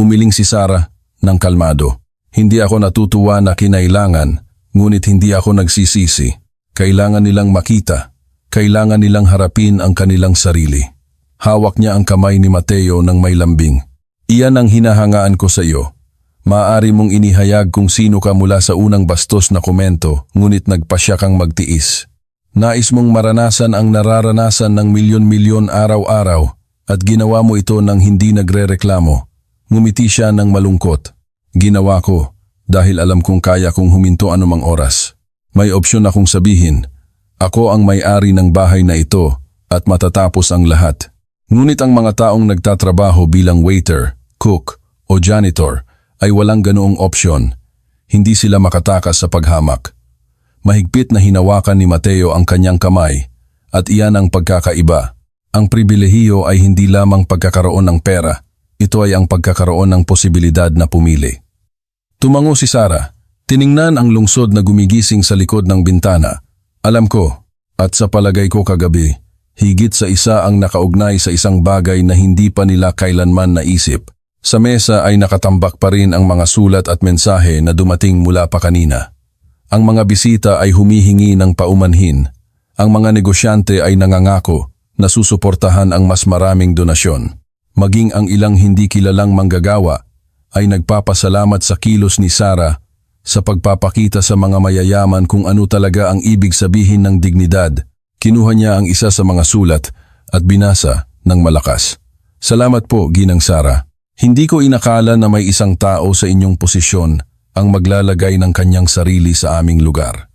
S1: Umiling si Sara ng kalmado. "Hindi ako natutuwa na kinailangan, ngunit hindi ako nagsisisi. Kailangan nilang makita. Kailangan nilang harapin ang kanilang sarili." Hawak niya ang kamay ni Mateo ng may lambing. "Iyan ang hinahangaan ko sa iyo. Maaari mong inihayag kung sino ka mula sa unang bastos na komento, ngunit nagpasya kang magtiis. Nais mong maranasan ang nararanasan ng milyon-milyon araw-araw at ginawa mo ito nang hindi nagrereklamo." Ngumiti siya ng malungkot. "Ginawa ko dahil alam kong kaya kong huminto anumang oras. May opsyon akong sabihin, ako ang may-ari ng bahay na ito at matatapos ang lahat. Ngunit ang mga taong nagtatrabaho bilang waiter, cook o janitor ay walang ganoong opsyon. Hindi sila makatakas sa paghamak." Mahigpit na hinawakan ni Mateo ang kanyang kamay at iyan ang pagkakaiba. Ang pribilehiyo ay hindi lamang pagkakaroon ng pera, ito ay ang pagkakaroon ng posibilidad na pumili. Tumango si Sara, tiningnan ang lungsod na gumigising sa likod ng bintana. "Alam ko, at sa palagay ko kagabi, higit sa isa ang nakaugnay sa isang bagay na hindi pa nila kailanman naisip. Sa mesa ay nakatambak pa rin ang mga sulat at mensahe na dumating mula pa kanina. Ang mga bisita ay humihingi ng paumanhin. Ang mga negosyante ay nangangako na susuportahan ang mas maraming donasyon. Maging ang ilang hindi kilalang manggagawa ay nagpapasalamat sa kilos ni Sara sa pagpapakita sa mga mayayaman kung ano talaga ang ibig sabihin ng dignidad. Kinuha niya ang isa sa mga sulat at binasa ng malakas. "Salamat po, Ginang Sara. Hindi ko inakala na may isang tao sa inyong posisyon ang maglalagay ng kanyang sarili sa aming lugar.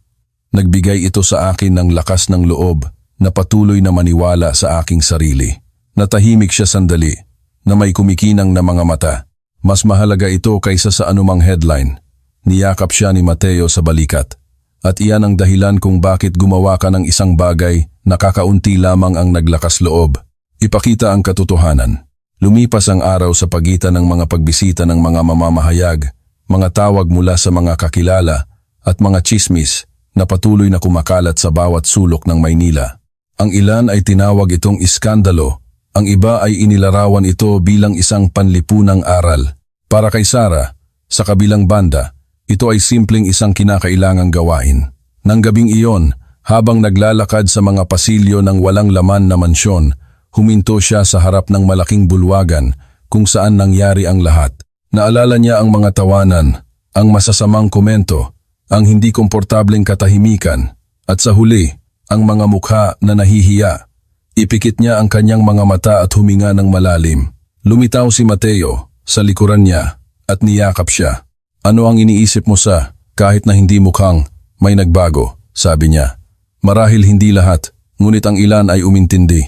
S1: Nagbigay ito sa akin ng lakas ng loob na patuloy na maniwala sa aking sarili." Natahimik siya sandali, na may kumikinang na mga mata. Mas mahalaga ito kaysa sa anumang headline. Niyakap siya ni Mateo sa balikat. At iyan ang dahilan kung bakit gumawa ka ng isang bagay na kakaunti lamang ang naglakas loob. Ipakita ang katotohanan. Lumipas ang araw sa pagitan ng mga pagbisita ng mga mamamahayag, mga tawag mula sa mga kakilala, at mga tsismis na patuloy na kumakalat sa bawat sulok ng Maynila. Ang ilan ay tinawag itong iskandalo, ang iba ay inilarawan ito bilang isang panlipunang aral. Para kay Sara, sa kabilang banda, ito ay simpleng isang kinakailangang gawain. Nang gabing iyon, habang naglalakad sa mga pasilyo ng walang laman na mansyon, huminto siya sa harap ng malaking bulwagan kung saan nangyari ang lahat. Naalala niya ang mga tawanan, ang masasamang komento, ang hindi komportableng katahimikan, at sa huli, ang mga mukha na nahihiya. Ipikit niya ang kanyang mga mata at huminga ng malalim. Lumitaw si Mateo sa likuran niya at niyakap siya. Ano ang iniisip mo sa, kahit na hindi mukhang, may nagbago, sabi niya. Marahil hindi lahat, ngunit ang ilan ay umintindi.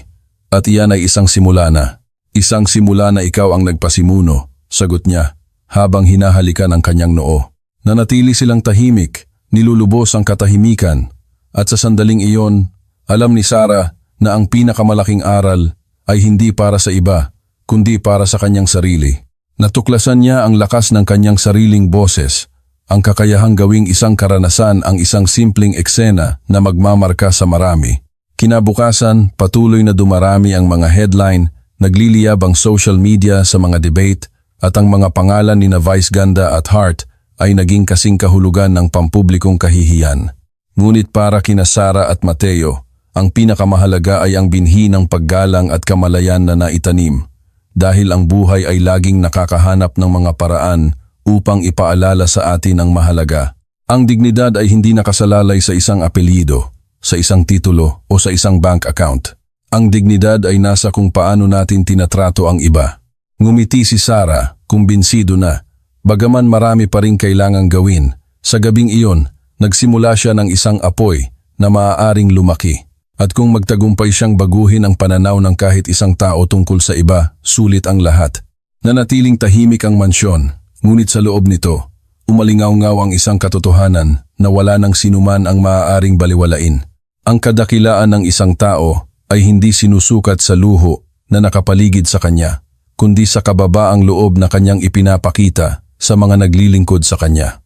S1: At iyan ay isang simula na. Isang simula na ikaw ang nagpasimuno, sagot niya, habang hinahalikan ang kanyang noo. Nanatili silang tahimik, nilulubos ang katahimikan, at sa sandaling iyon, alam ni Sara na ang pinakamalaking aral ay hindi para sa iba, kundi para sa kanyang sarili. Natuklasan niya ang lakas ng kanyang sariling boses, ang kakayahang gawing isang karanasan ang isang simpleng eksena na magmamarka sa marami. Kinabukasan, patuloy na dumarami ang mga headline, nagliliyab ang social media sa mga debate, at ang mga pangalan ni na Vice Ganda at Hart ay naging kasing kahulugan ng pampublikong kahihiyan. Ngunit para kina Sara at Mateo, ang pinakamahalaga ay ang binhi ng paggalang at kamalayan na naitanim, dahil ang buhay ay laging nakakahanap ng mga paraan upang ipaalala sa atin ang mahalaga. Ang dignidad ay hindi nakasalalay sa isang apelyido, sa isang titulo o sa isang bank account. Ang dignidad ay nasa kung paano natin tinatrato ang iba. Ngumiti si Sara, kumbinsido na. Bagaman marami pa rin kailangang gawin, sa gabing iyon, nagsimula siya ng isang apoy na maaaring lumaki. At kung magtagumpay siyang baguhin ang pananaw ng kahit isang tao tungkol sa iba, sulit ang lahat. Nanatiling tahimik ang mansyon, ngunit sa loob nito, umalingaw-ngaw ang isang katotohanan na wala ng sinuman ang maaaring baliwalain. Ang kadakilaan ng isang tao ay hindi sinusukat sa luho na nakapaligid sa kanya, kundi sa kababaang loob na kanyang ipinapakita sa mga naglilingkod sa kanya.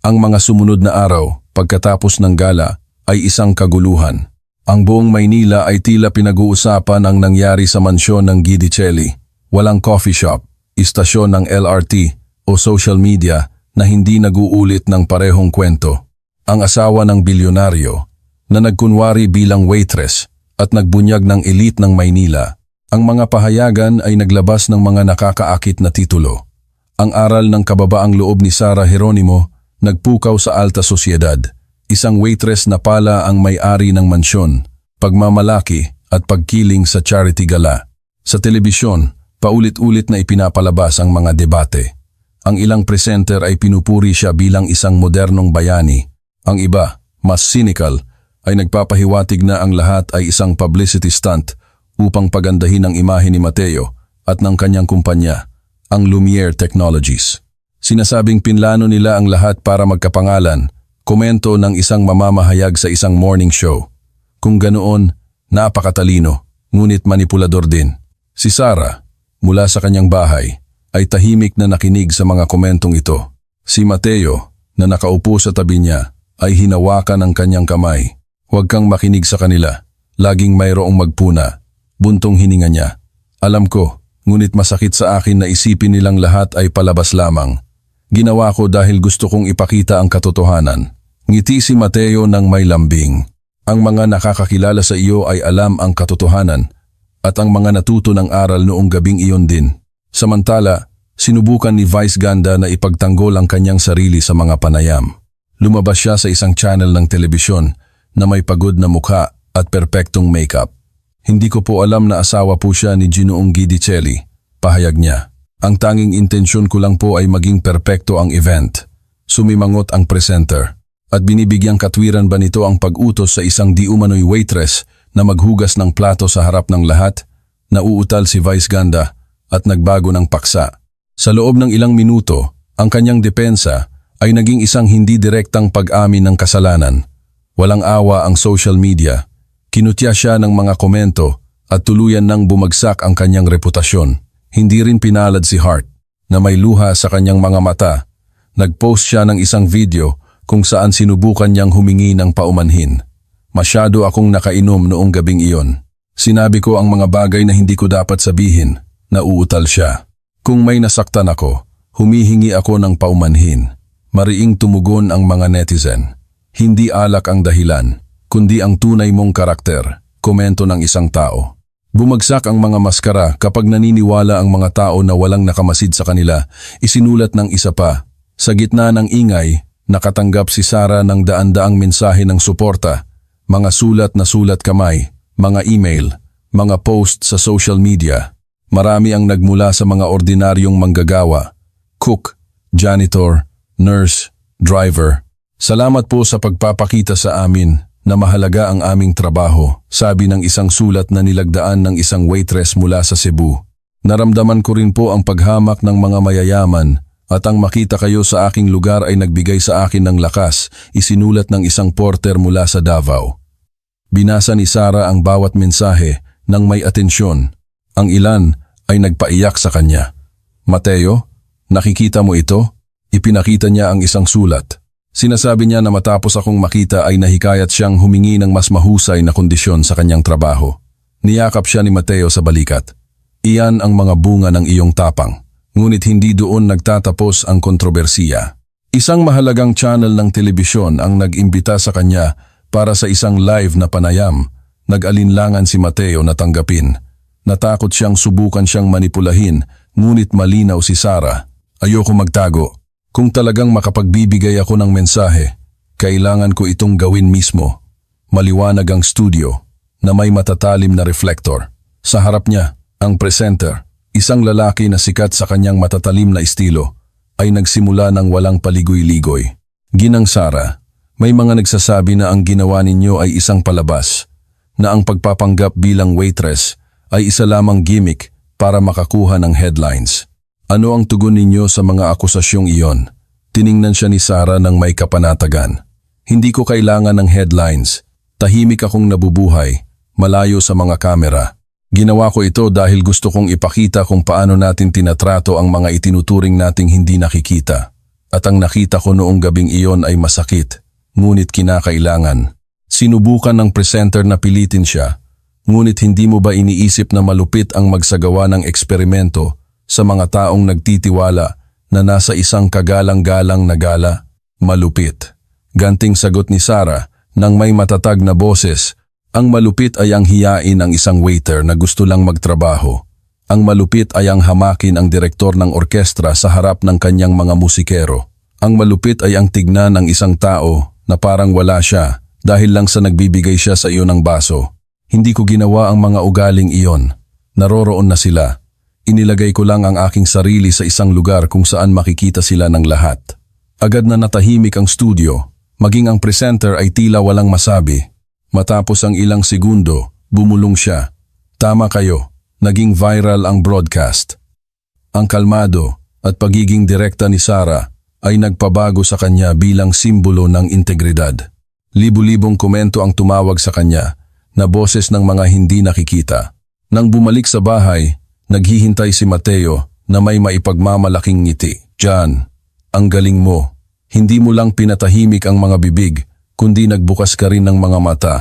S1: Ang mga sumunod na araw, pagkatapos ng gala, ay isang kaguluhan. Ang buong Maynila ay tila pinag-uusapan ang nangyari sa mansyon ng Guidicelli. Walang coffee shop, istasyon ng LRT o social media na hindi nag-uulit ng parehong kwento. Ang asawa ng bilyonaryo na nagkunwari bilang waitress at nagbunyag ng elite ng Maynila. Ang mga pahayagan ay naglabas ng mga nakakaakit na titulo. Ang aral ng kababaang loob ni Sara Geronimo nagpukaw sa alta sosyedad. Isang waitress na pala ang may-ari ng mansyon, pagmamalaki at pagkiling sa charity gala. Sa telebisyon, paulit-ulit na ipinapalabas ang mga debate. Ang ilang presenter ay pinupuri siya bilang isang modernong bayani. Ang iba, mas cynical, ay nagpapahiwatig na ang lahat ay isang publicity stunt upang pagandahin ang imahe ni Mateo at ng kanyang kumpanya, ang Lumiere Technologies. Sinasabing pinlano nila ang lahat para magkapangalan, komento ng isang mamamahayag sa isang morning show. Kung ganoon, napakatalino, ngunit manipulador din. Si Sara, mula sa kanyang bahay, ay tahimik na nakinig sa mga komentong ito. Si Mateo, na nakaupo sa tabi niya, ay hinawakan ang kanyang kamay. Huwag kang makinig sa kanila, laging mayroong magpuna. Buntong hininga niya. Alam ko, ngunit masakit sa akin na isipin nilang lahat ay palabas lamang. Ginawa ko dahil gusto kong ipakita ang katotohanan. Ngiti si Mateo ng may lambing. Ang mga nakakakilala sa iyo ay alam ang katotohanan at ang mga natuto ng aral noong gabing iyon din. Samantala, sinubukan ni Vice Ganda na ipagtanggol ang kanyang sarili sa mga panayam. Lumabas siya sa isang channel ng telebisyon na may pagod na mukha at perpektong makeup. Hindi ko po alam na asawa po siya ni Ginoong Guidicelli, pahayag niya. Ang tanging intensyon ko lang po ay maging perpekto ang event. Sumimangot ang presenter. At binibigyang katwiran ba nito ang pag-utos sa isang di umano'y waitress na maghugas ng plato sa harap ng lahat? Nauutal si Vice Ganda at nagbago ng paksa. Sa loob ng ilang minuto, ang kanyang depensa ay naging isang hindi direktang pag-amin ng kasalanan. Walang awa ang social media. Kinutya siya ng mga komento at tuluyan nang bumagsak ang kanyang reputasyon. Hindi rin pinalad si Hart na may luha sa kanyang mga mata. Nag-post siya ng isang video kung saan sinubukan niyang humingi ng paumanhin. Masyado akong nakainom noong gabing iyon. Sinabi ko ang mga bagay na hindi ko dapat sabihin. Nauutal siya. Kung may nasaktan ako, humihingi ako ng paumanhin. Mariing tumugon ang mga netizen. Hindi alak ang dahilan, kundi ang tunay mong karakter, komento ng isang tao. Bumagsak ang mga maskara kapag naniniwala ang mga tao na walang nakamasid sa kanila, isinulat ng isa pa. Sa gitna ng ingay, nakatanggap si Sarah ng daan-daang mensahe ng suporta, mga sulat na sulat kamay, mga email, mga post sa social media. Marami ang nagmula sa mga ordinaryong manggagawa, cook, janitor, nurse, driver. Salamat po sa pagpapakita sa amin na mahalaga ang aming trabaho, sabi ng isang sulat na nilagdaan ng isang waitress mula sa Cebu. Naramdaman ko rin po ang paghamak ng mga mayayaman at ang makita kayo sa aking lugar ay nagbigay sa akin ng lakas, isinulat ng isang porter mula sa Davao. Binasa ni Sarah ang bawat mensahe ng may atensyon. Ang ilan ay nagpaiyak sa kanya. Mateo, nakikita mo ito? Ipinakita niya ang isang sulat. Sinasabi niya na matapos akong makita ay nahikayat siyang humingi ng mas mahusay na kondisyon sa kanyang trabaho. Niyakap siya ni Mateo sa balikat. Iyan ang mga bunga ng iyong tapang. Ngunit hindi doon nagtatapos ang kontrobersiya. Isang mahalagang channel ng telebisyon ang nag-imbita sa kanya para sa isang live na panayam. Nag-alinlangan si Mateo na tanggapin. Natakot siyang subukan siyang manipulahin, ngunit malinaw si Sarah. Ayoko magtago. Kung talagang makapagbibigay ako ng mensahe, kailangan ko itong gawin mismo. Maliwanag ang studio na may matatalim na reflector. Sa harap niya, ang presenter, isang lalaki na sikat sa kanyang matatalim na estilo, ay nagsimula ng walang paligoy-ligoy. Ginang Sarah, may mga nagsasabi na ang ginawa ninyo ay isang palabas, na ang pagpapanggap bilang waitress ay isa lamang gimmick para makakuha ng headlines. Ano ang tugon ninyo sa mga akusasyong iyon? Tiningnan siya ni Sarah ng may kapanatagan. Hindi ko kailangan ng headlines. Tahimik akong nabubuhay, malayo sa mga kamera. Ginawa ko ito dahil gusto kong ipakita kung paano natin tinatrato ang mga itinuturing nating hindi nakikita. At ang nakita ko noong gabing iyon ay masakit, ngunit kinakailangan. Sinubukan ng presenter na pilitin siya, ngunit hindi mo ba iniisip na malupit ang magsagawa ng eksperimento sa mga taong nagtitiwala na nasa isang kagalang-galang na gala? Malupit. Ganting sagot ni Sarah nang may matatag na boses. Ang malupit ay ang hiyain ang isang waiter na gusto lang magtrabaho. Ang malupit ay ang hamakin ang direktor ng orkestra sa harap ng kanyang mga musikero. Ang malupit ay ang tignan ng isang tao na parang wala siya dahil lang sa nagbibigay siya sa iyo ng baso. Hindi ko ginawa ang mga ugaling iyon. Naroroon na sila. Inilagay ko lang ang aking sarili sa isang lugar kung saan makikita sila ng lahat. Agad na natahimik ang studio, maging ang presenter ay tila walang masabi. Matapos ang ilang segundo, bumulong siya. Tama kayo, naging viral ang broadcast. Ang kalmado at pagiging direkta ni Sarah ay nagpabago sa kanya bilang simbolo ng integridad. Libu-libong komento ang tumawag sa kanya na boses ng mga hindi nakikita. Nang bumalik sa bahay, naghihintay si Mateo na may maipagmamalaking ngiti. John, ang galing mo. Hindi mo lang pinatahimik ang mga bibig, kundi nagbukas ka rin ng mga mata.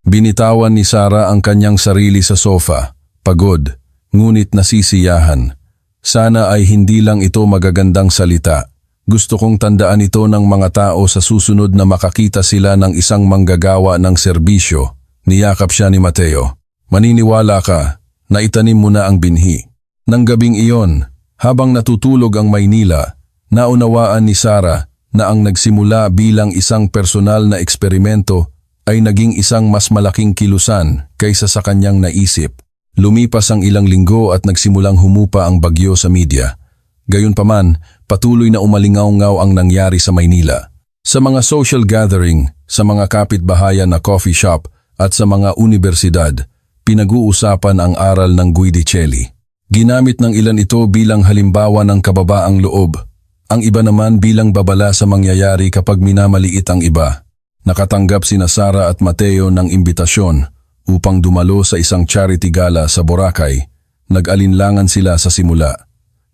S1: Binitawan ni Sarah ang kanyang sarili sa sofa, pagod, ngunit nasisiyahan. Sana ay hindi lang ito magagandang salita. Gusto kong tandaan ito ng mga tao sa susunod na makakita sila ng isang manggagawa ng serbisyo. Niyakap siya ni Mateo. Maniniwala ka na itanim mo na ang binhi. Nang gabing iyon, habang natutulog ang Maynila, naunawaan ni Sarah na ang nagsimula bilang isang personal na eksperimento ay naging isang mas malaking kilusan kaysa sa kanyang naisip. Lumipas ang ilang linggo at nagsimulang humupa ang bagyo sa media. Gayunpaman, patuloy na umalingaw-ngaw ang nangyari sa Maynila. Sa mga social gathering, sa mga kapitbahayan na coffee shop at sa mga universidad, pinag-uusapan ang aral ng Guidicelli. Ginamit ng ilan ito bilang halimbawa ng kababaang loob. Ang iba naman bilang babala sa mangyayari kapag minamaliit ang iba. Nakatanggap sina Sara at Mateo ng imbitasyon upang dumalo sa isang charity gala sa Boracay. Nag-alinlangan sila sa simula.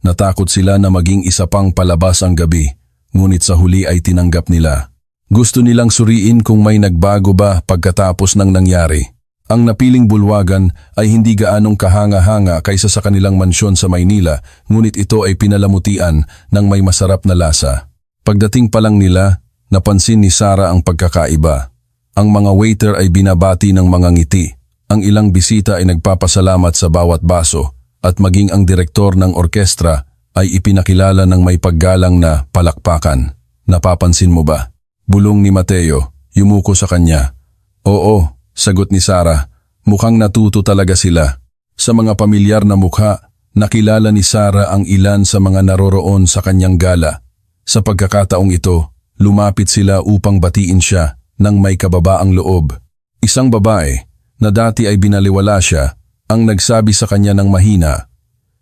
S1: Natakot sila na maging isa pang palabas ang gabi, ngunit sa huli ay tinanggap nila. Gusto nilang suriin kung may nagbago ba pagkatapos ng nangyari. Ang napiling bulwagan ay hindi gaanong kahanga-hanga kaysa sa kanilang mansyon sa Maynila, ngunit ito ay pinalamutian ng may masarap na lasa. Pagdating pa lang nila, napansin ni Sara ang pagkakaiba. Ang mga waiter ay binabati ng mga ngiti. Ang ilang bisita ay nagpapasalamat sa bawat baso, at maging ang direktor ng orkestra ay ipinakilala ng may paggalang na palakpakan. Napapansin mo ba? Bulong ni Mateo, yumuko sa kanya. Oo, sagot ni Sara, mukhang natuto talaga sila. Sa mga pamilyar na mukha, nakilala ni Sara ang ilan sa mga naroroon sa kanyang gala. Sa pagkakataong ito, lumapit sila upang batiin siya ng may kababaang loob. Isang babae na dati ay binaliwala siya ang nagsabi sa kanya ng mahina,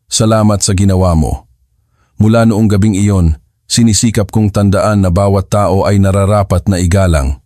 S1: "Salamat sa ginawa mo." Mula noong gabing iyon, sinisikap kong tandaan na bawat tao ay nararapat na igalang.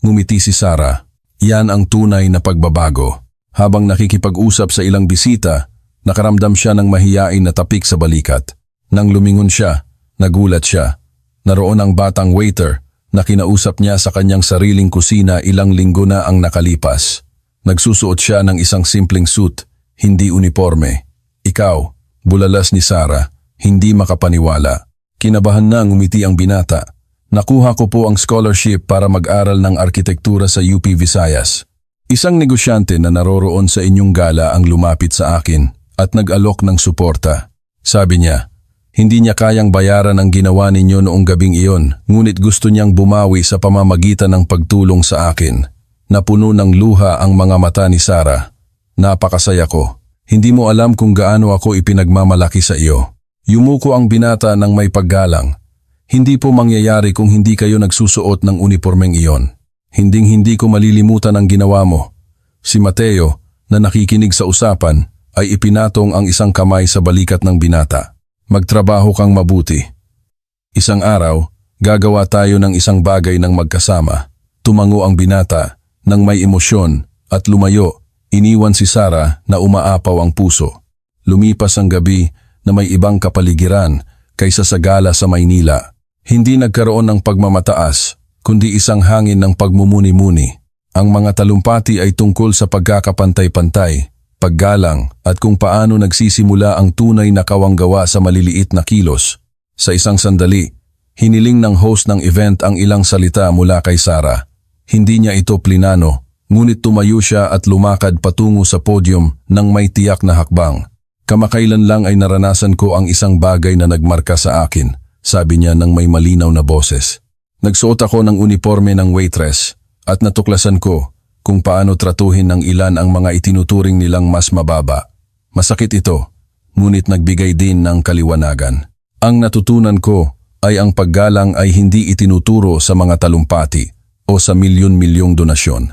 S1: Ngumiti si Sara. Yan ang tunay na pagbabago. Habang nakikipag-usap sa ilang bisita, nakaramdam siya ng mahiyain na tapik sa balikat. Nang lumingon siya, nagulat siya. Naroon ang batang waiter na kinausap niya sa kanyang sariling kusina ilang linggo na ang nakalipas. Nagsusuot siya ng isang simpleng suit, hindi uniforme. Ikaw, bulalas ni Sara, hindi makapaniwala. Kinabahan na ngumiti ang binata. Nakuha ko po ang scholarship para mag-aral ng arkitektura sa UP Visayas. Isang negosyante na naroroon sa inyong gala ang lumapit sa akin at nag-alok ng suporta. Sabi niya, hindi niya kayang bayaran ang ginawa ninyo noong gabing iyon, ngunit gusto niyang bumawi sa pamamagitan ng pagtulong sa akin. Napuno ng luha ang mga mata ni Sara. Napakasaya ko. Hindi mo alam kung gaano ako ipinagmamalaki sa iyo. Yumuko ang binata ng may paggalang. Hindi po mangyayari kung hindi kayo nagsusuot ng unipormeng iyon. Hinding-hindi ko malilimutan ang ginawa mo. Si Mateo, na nakikinig sa usapan, ay ipinatong ang isang kamay sa balikat ng binata. Magtrabaho kang mabuti. Isang araw, gagawa tayo ng isang bagay ng magkasama. Tumango ang binata, nang may emosyon, at lumayo, iniwan si Sara na umaapaw ang puso. Lumipas ang gabi na may ibang kapaligiran kaysa sa gala sa Maynila. Hindi nagkaroon ng pagmamataas, kundi isang hangin ng pagmumuni-muni. Ang mga talumpati ay tungkol sa pagkakapantay-pantay, paggalang at kung paano nagsisimula ang tunay na kawanggawa sa maliliit na kilos. Sa isang sandali, hiniling ng host ng event ang ilang salita mula kay Sara. Hindi niya ito plinano, ngunit tumayo siya at lumakad patungo sa podium ng may tiyak na hakbang. Kamakailan lang ay naranasan ko ang isang bagay na nagmarka sa akin, sabi niya ng may malinaw na boses. Nagsuot ako ng uniforme ng waitress at natuklasan ko kung paano tratuhin ng ilan ang mga itinuturing nilang mas mababa. Masakit ito, ngunit nagbigay din ng kaliwanagan. Ang natutunan ko ay ang paggalang ay hindi itinuturo sa mga talumpati o sa milyon-milyong donasyon.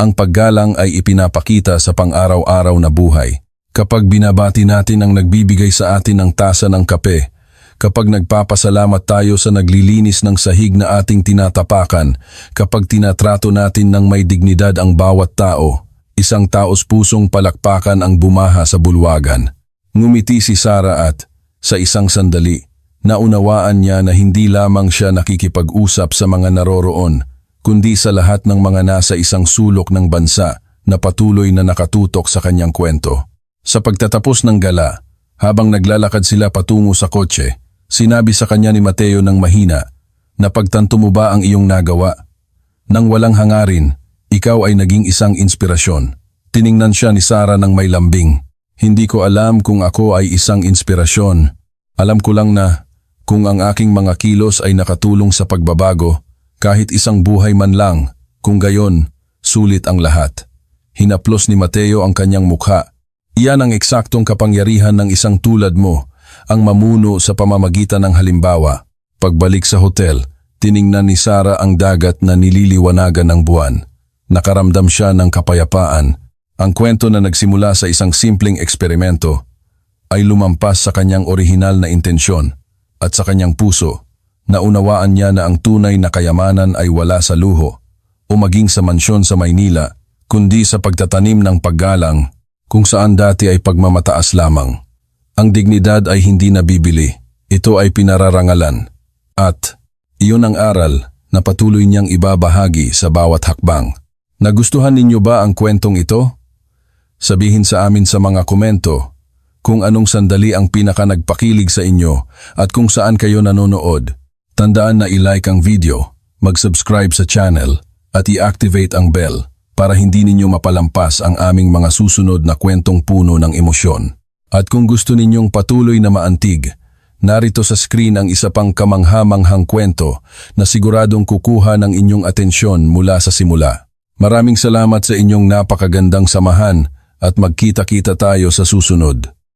S1: Ang paggalang ay ipinapakita sa pang-araw-araw na buhay. Kapag binabati natin ang nagbibigay sa atin ng tasa ng kape, kapag nagpapasalamat tayo sa naglilinis ng sahig na ating tinatapakan, kapag tinatrato natin ng may dignidad ang bawat tao, isang taos pusong palakpakan ang bumaha sa bulwagan. Ngumiti si Sara at, sa isang sandali, naunawaan niya na hindi lamang siya nakikipag-usap sa mga naroroon, kundi sa lahat ng mga nasa isang sulok ng bansa na patuloy na nakatutok sa kanyang kwento. Sa pagtatapos ng gala, habang naglalakad sila patungo sa kotse, sinabi sa kanya ni Mateo ng mahina, "Napagtanto mo ba ang iyong nagawa? Nang walang hangarin, ikaw ay naging isang inspirasyon." Tiningnan siya ni Sara ng may lambing. "Hindi ko alam kung ako ay isang inspirasyon. Alam ko lang na kung ang aking mga kilos ay nakatulong sa pagbabago, kahit isang buhay man lang, kung gayon, sulit ang lahat." Hinaplos ni Mateo ang kanyang mukha. Iyan ang eksaktong kapangyarihan ng isang tulad mo, ang mamuno sa pamamagitan ng halimbawa. Pagbalik sa hotel, tiningnan ni Sara ang dagat na nililiwanagan ng buwan. Nakaramdam siya ng kapayapaan. Ang kwento na nagsimula sa isang simpleng eksperimento ay lumampas sa kanyang orihinal na intensyon at sa kanyang puso, naunawaan niya na ang tunay na kayamanan ay wala sa luho o maging sa mansyon sa Maynila, kundi sa pagtatanim ng paggalang kung saan dati ay pagmamataas lamang. Ang dignidad ay hindi nabibili, ito ay pinararangalan. At iyon ang aral na patuloy niyang ibabahagi sa bawat hakbang. Nagustuhan ninyo ba ang kwentong ito? Sabihin sa amin sa mga komento kung anong sandali ang pinaka nagpakilig sa inyo at kung saan kayo nanonood. Tandaan na i-like ang video, mag-subscribe sa channel at i-activate ang bell para hindi ninyo mapalampas ang aming mga susunod na kwentong puno ng emosyon. At kung gusto ninyong patuloy na maantig, narito sa screen ang isa pang kamangha-manghang kwento na siguradong kukuha ng inyong atensyon mula sa simula. Maraming salamat sa inyong napakagandang samahan at magkita-kita tayo sa susunod.